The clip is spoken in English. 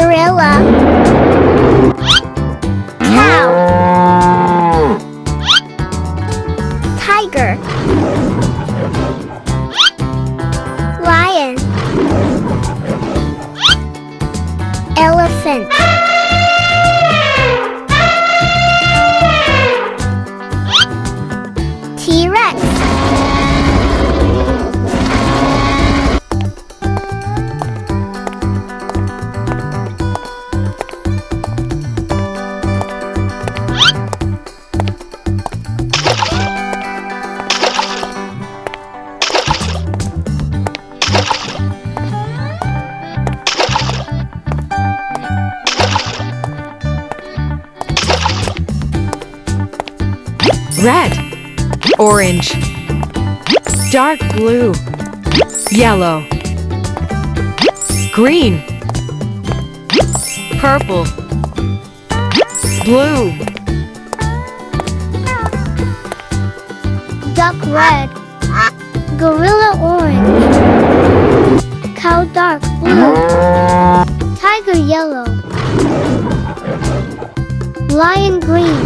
gorilla, cow, tiger, lion, elephant, T-Rex, red, orange, dark blue, yellow, green, purple, blue, duck red, gorilla orange, cow dark blue, tiger yellow, lion green,